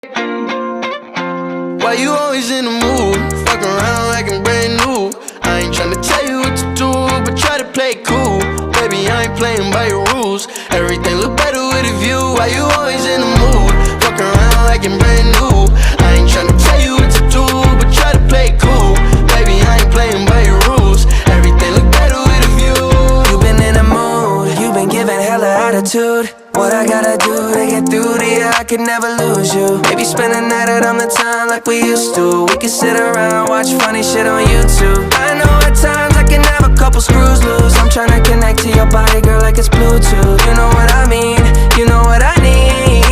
Why you always in the mood? Fuck around like I'm brand new. I ain't tryna tell you what to do, but try to play it cool. Baby, I ain't playing by your rules. Everything look better with a view. Why you always in the mood? Fuck around like I'm brand new. I ain't tryna tell you what to do, but try to play it cool. Baby, I ain't playing by your rules. Everything look better with a view. You been in the mood, you been giving hella attitude. What I gotta do to get through to you, I could never lose you. Maybe spend a night out on the town like we used to. We could sit around, watch funny shit on YouTube. I know at times I can have a couple screws loose. I'm tryna connect to your body, girl, like it's Bluetooth. You know what I mean, you know what I need.